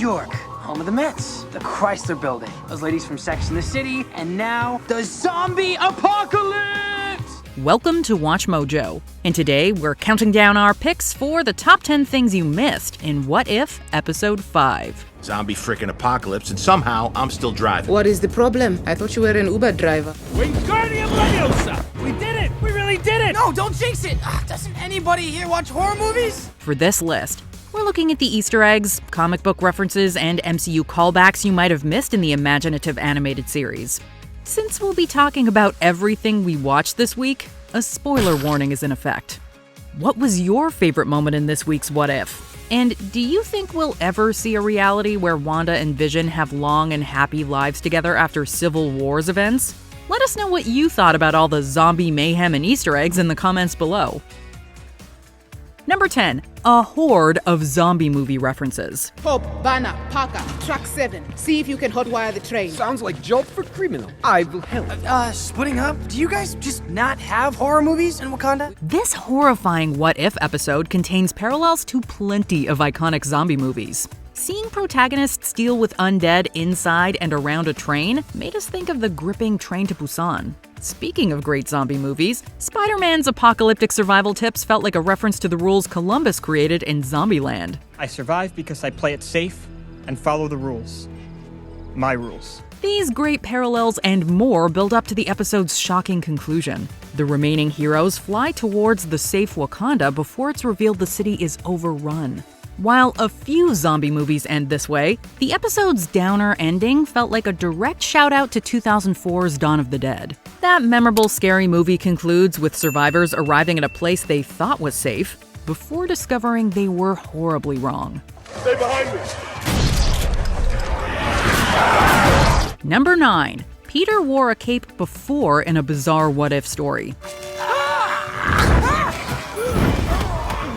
York, home of the Mets, the Chrysler Building, those ladies from Sex and the City, and now the zombie apocalypse! Welcome to Watch Mojo, and today we're counting down our picks for the top 10 things you missed in What If Episode 5. Zombie frickin' apocalypse, and somehow I'm still driving. What is the problem? I thought you were an Uber driver. Wingardium Leviosa! We did it! We really did it! No, don't jinx it! Doesn't anybody here watch horror movies? For this list, we're looking at the Easter eggs, comic book references, and MCU callbacks you might have missed in the imaginative animated series. Since we'll be talking about everything we watched this week, a spoiler warning is in effect. What was your favorite moment in this week's What If? And do you think we'll ever see a reality where Wanda and Vision have long and happy lives together after Civil War's events? Let us know what you thought about all the zombie mayhem and Easter eggs in the comments below. Number 10. A horde of zombie movie references. Hope, Banner, Parker, track 7. See if you can hotwire the train. Sounds like job for criminal. I will help. Splitting up? Do you guys just not have horror movies in Wakanda? This horrifying What If episode contains parallels to plenty of iconic zombie movies. Seeing protagonists deal with undead inside and around a train made us think of the gripping Train to Busan. Speaking of great zombie movies, Spider-Man's apocalyptic survival tips felt like a reference to the rules Columbus created in Zombieland. I survive because I play it safe and follow the rules. My rules. These great parallels and more build up to the episode's shocking conclusion. The remaining heroes fly towards the safe Wakanda before it's revealed the city is overrun. While a few zombie movies end this way, the episode's downer ending felt like a direct shout-out to 2004's Dawn of the Dead. That memorable scary movie concludes with survivors arriving at a place they thought was safe before discovering they were horribly wrong. Stay behind me! Number 9. Peter wore a cape before in a bizarre what-if story.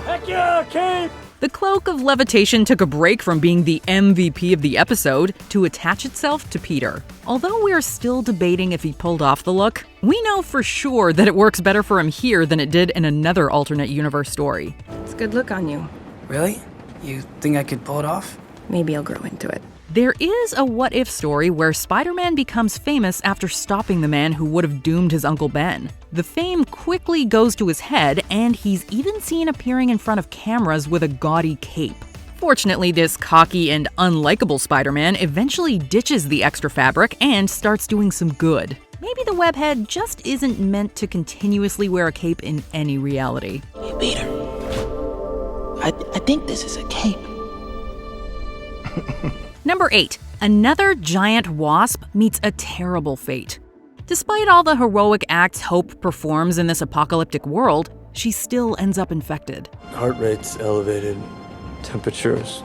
Heck yeah, cape! The Cloak of Levitation took a break from being the MVP of the episode to attach itself to Peter. Although we're still debating if he pulled off the look, we know for sure that it works better for him here than it did in another alternate universe story. It's a good look on you. Really? You think I could pull it off? Maybe I'll grow into it. There is a what-if story where Spider-Man becomes famous after stopping the man who would have doomed his Uncle Ben. The fame quickly goes to his head, and he's even seen appearing in front of cameras with a gaudy cape. Fortunately, this cocky and unlikable Spider-Man eventually ditches the extra fabric and starts doing some good. Maybe the webhead just isn't meant to continuously wear a cape in any reality. Hey, Peter. I think this is a cape. Number 8. Another giant wasp meets a terrible fate. Despite all the heroic acts Hope performs in this apocalyptic world, she still ends up infected. Heart rate's elevated, temperature's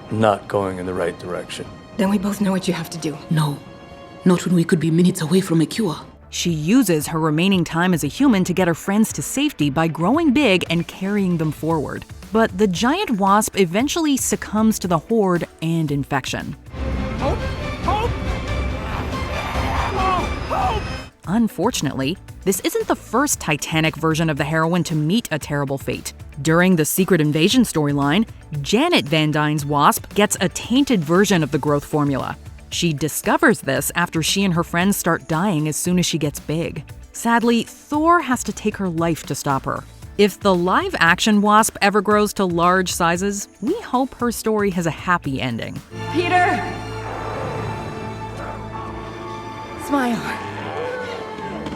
not going in the right direction. Then we both know what you have to do. No, not when we could be minutes away from a cure. She uses her remaining time as a human to get her friends to safety by growing big and carrying them forward. But the giant wasp eventually succumbs to the horde and infection. Hope! Hope! Whoa! Hope! Unfortunately, this isn't the first Titanic version of the heroine to meet a terrible fate. During the Secret Invasion storyline, Janet Van Dyne's wasp gets a tainted version of the growth formula. She discovers this after she and her friends start dying as soon as she gets big. Sadly, Thor has to take her life to stop her. If the live-action wasp ever grows to large sizes, we hope her story has a happy ending. Peter! Smile.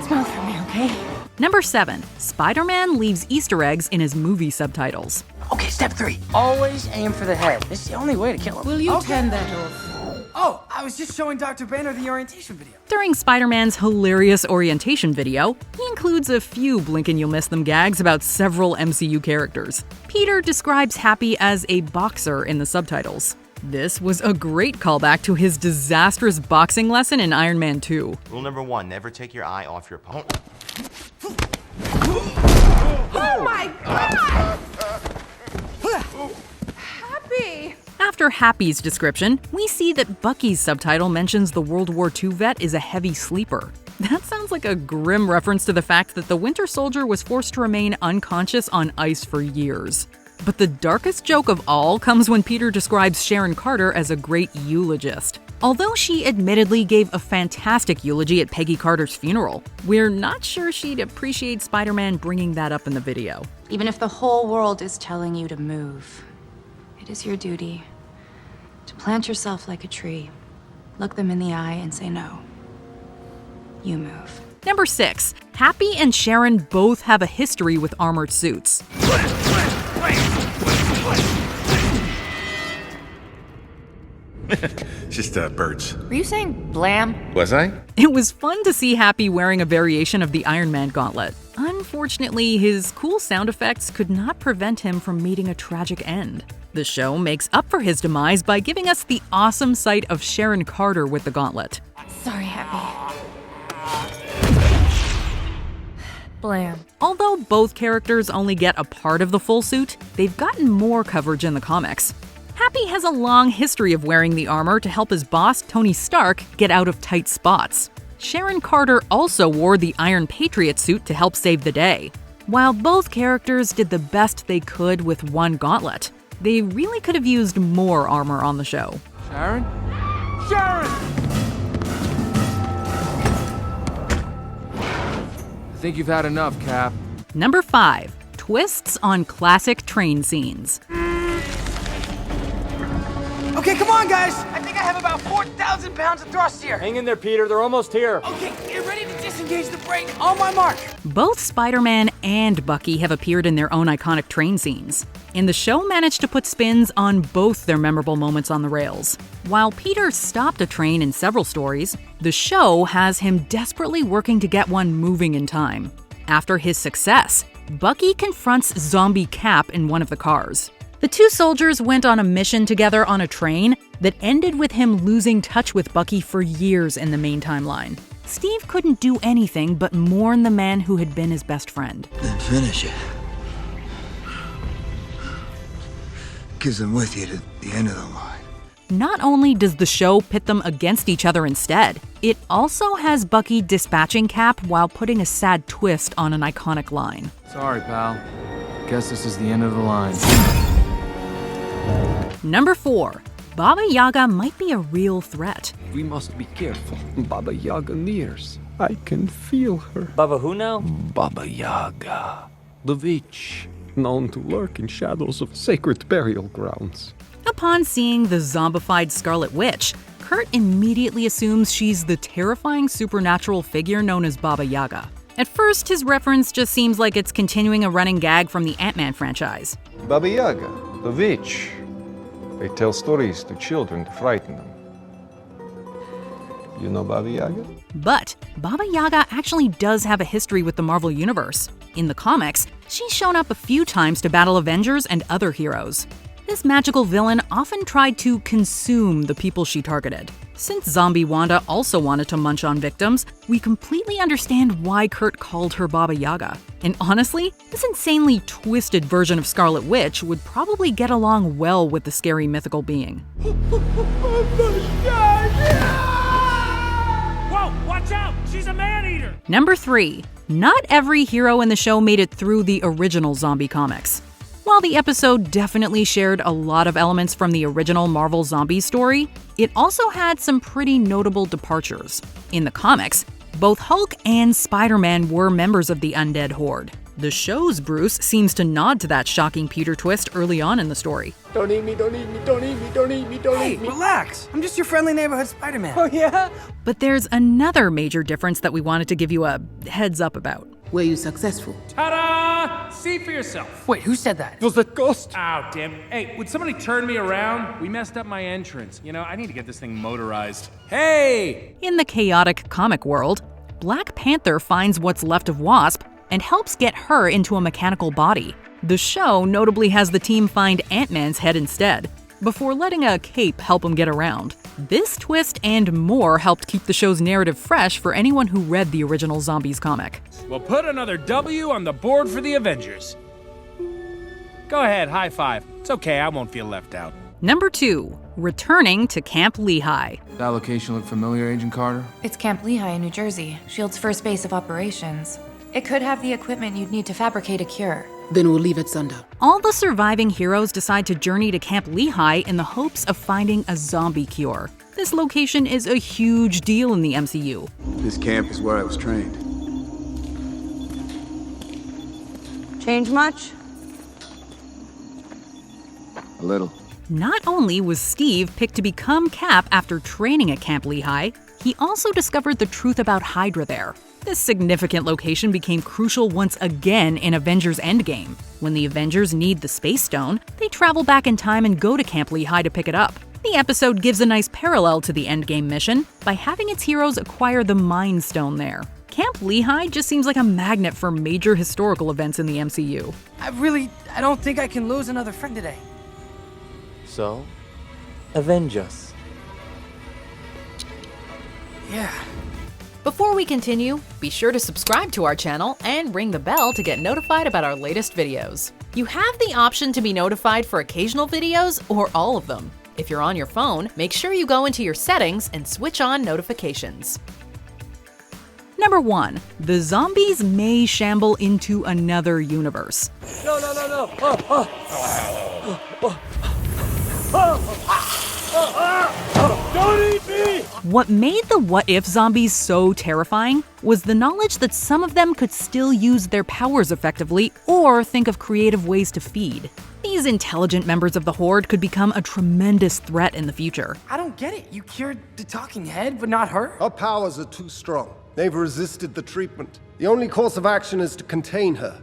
Smile for me, okay? Number 7. Spider-Man leaves Easter eggs in his movie subtitles. Okay, step 3. Always aim for the head. It's the only way to kill him. Will you turn that off? Oh, I was just showing Dr. Banner the orientation video. During Spider-Man's hilarious orientation video, he includes a few blink-and-you'll-miss-them gags about several MCU characters. Peter describes Happy as a boxer in the subtitles. This was a great callback to his disastrous boxing lesson in Iron Man 2. Rule number 1, never take your eye off your opponent. Oh my God! Happy! After Happy's description, we see that Bucky's subtitle mentions the World War II vet is a heavy sleeper. That sounds like a grim reference to the fact that the Winter Soldier was forced to remain unconscious on ice for years. But the darkest joke of all comes when Peter describes Sharon Carter as a great eulogist. Although she admittedly gave a fantastic eulogy at Peggy Carter's funeral, we're not sure she'd appreciate Spider-Man bringing that up in the video. Even if the whole world is telling you to move, it is your duty to plant yourself like a tree, look them in the eye and say no. You move. Number 6. Happy and Sharon both have a history with armored suits. Just birds. Were you saying blam? Was I? It was fun to see Happy wearing a variation of the Iron Man gauntlet. Unfortunately, his cool sound effects could not prevent him from meeting a tragic end. The show makes up for his demise by giving us the awesome sight of Sharon Carter with the gauntlet. Sorry, Happy. Blam. Although both characters only get a part of the full suit, they've gotten more coverage in the comics. Happy has a long history of wearing the armor to help his boss, Tony Stark, get out of tight spots. Sharon Carter also wore the Iron Patriot suit to help save the day. While both characters did the best they could with one gauntlet, they really could have used more armor on the show. Sharon? Sharon! I think you've had enough, Cap. Number 5. Twists on classic train scenes. Okay, come on, guys. I think I have about 4,000 pounds of thrust here. Hang in there, Peter. They're almost here. Okay, get ready to disengage the brake. On my mark. Both Spider-Man and Bucky have appeared in their own iconic train scenes, and the show managed to put spins on both their memorable moments on the rails. While Peter stopped a train in several stories, the show has him desperately working to get one moving in time. After his success, Bucky confronts Zombie Cap in one of the cars. The two soldiers went on a mission together on a train that ended with him losing touch with Bucky for years in the main timeline. Steve couldn't do anything but mourn the man who had been his best friend. Then finish it. 'Cause I'm with you to the end of the line. Not only does the show pit them against each other instead, it also has Bucky dispatching Cap while putting a sad twist on an iconic line. Sorry, pal. Guess this is the end of the line. Number 4. Baba Yaga might be a real threat. We must be careful. Baba Yaga nears. I can feel her. Baba who now? Baba Yaga. The witch, known to lurk in shadows of sacred burial grounds. Upon seeing the zombified Scarlet Witch, Kurt immediately assumes she's the terrifying supernatural figure known as Baba Yaga. At first, his reference just seems like it's continuing a running gag from the Ant-Man franchise. Baba Yaga, the witch. They tell stories to children to frighten them. You know Baba Yaga? But Baba Yaga actually does have a history with the Marvel Universe. In the comics, she's shown up a few times to battle Avengers and other heroes. This magical villain often tried to consume the people she targeted. Since Zombie Wanda also wanted to munch on victims, we completely understand why Kurt called her Baba Yaga. And honestly, this insanely twisted version of Scarlet Witch would probably get along well with the scary mythical being. Whoa, watch out! She's a man-eater! Number 3. Not every hero in the show made it through the original zombie comics. While the episode definitely shared a lot of elements from the original Marvel Zombies story, it also had some pretty notable departures. In the comics, both Hulk and Spider-Man were members of the undead Horde. The show's Bruce seems to nod to that shocking Peter twist early on in the story. Don't eat me, don't eat me, don't eat me, don't eat me, don't eat me. Relax. I'm just your friendly neighborhood Spider-Man. Oh, yeah? But there's another major difference that we wanted to give you a heads up about. Were you successful? Ta-da! See for yourself. Wait, who said that? Was that Ghost? Ow, damn. Hey, would somebody turn me around? We messed up my entrance. You know, I need to get this thing motorized. Hey! In the chaotic comic world, Black Panther finds what's left of Wasp and helps get her into a mechanical body. The show notably has the team find Ant-Man's head instead, before letting a cape help him get around. This twist and more helped keep the show's narrative fresh for anyone who read the original Zombies comic. We'll put another W on the board for the Avengers. Go ahead, high five. It's okay, I won't feel left out. Number 2. Returning to Camp Lehigh. That location look familiar, Agent Carter? It's Camp Lehigh in New Jersey, SHIELD's first base of operations. It could have the equipment you'd need to fabricate a cure. Then we'll leave at sundown. All the surviving heroes decide to journey to Camp Lehigh in the hopes of finding a zombie cure. This location is a huge deal in the MCU. This camp is where I was trained. Change much? A little. Not only was Steve picked to become Cap after training at Camp Lehigh, he also discovered the truth about Hydra there. This significant location became crucial once again in Avengers Endgame. When the Avengers need the Space Stone, they travel back in time and go to Camp Lehigh to pick it up. The episode gives a nice parallel to the Endgame mission by having its heroes acquire the Mind Stone there. Camp Lehigh just seems like a magnet for major historical events in the MCU. I don't think I can lose another friend today. So, avenge us. Yeah. Before we continue, be sure to subscribe to our channel and ring the bell to get notified about our latest videos. You have the option to be notified for occasional videos or all of them. If you're on your phone, make sure you go into your settings and switch on notifications. Number 1. The zombies may shamble into another universe. No. Don't eat me! What made the What If zombies so terrifying was the knowledge that some of them could still use their powers effectively or think of creative ways to feed. These intelligent members of the Horde could become a tremendous threat in the future. I don't get it. You cured the talking head, but not her? Her powers are too strong. They've resisted the treatment. The only course of action is to contain her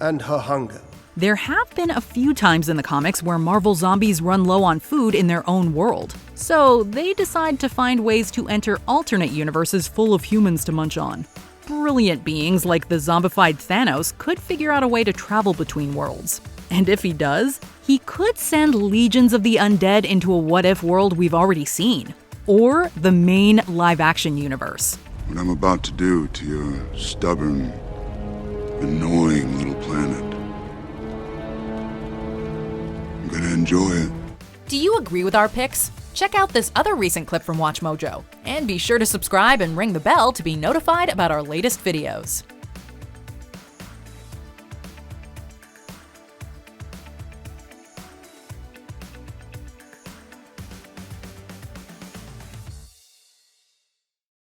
and her hunger. There have been a few times in the comics where Marvel zombies run low on food in their own world. So they decide to find ways to enter alternate universes full of humans to munch on. Brilliant beings like the zombified Thanos could figure out a way to travel between worlds. And if he does, he could send legions of the undead into a what-if world we've already seen. Or the main live-action universe. What I'm about to do to your stubborn, annoying little planet, I'm gonna enjoy it. Do you agree with our picks? Check out this other recent clip from WatchMojo. And be sure to subscribe and ring the bell to be notified about our latest videos.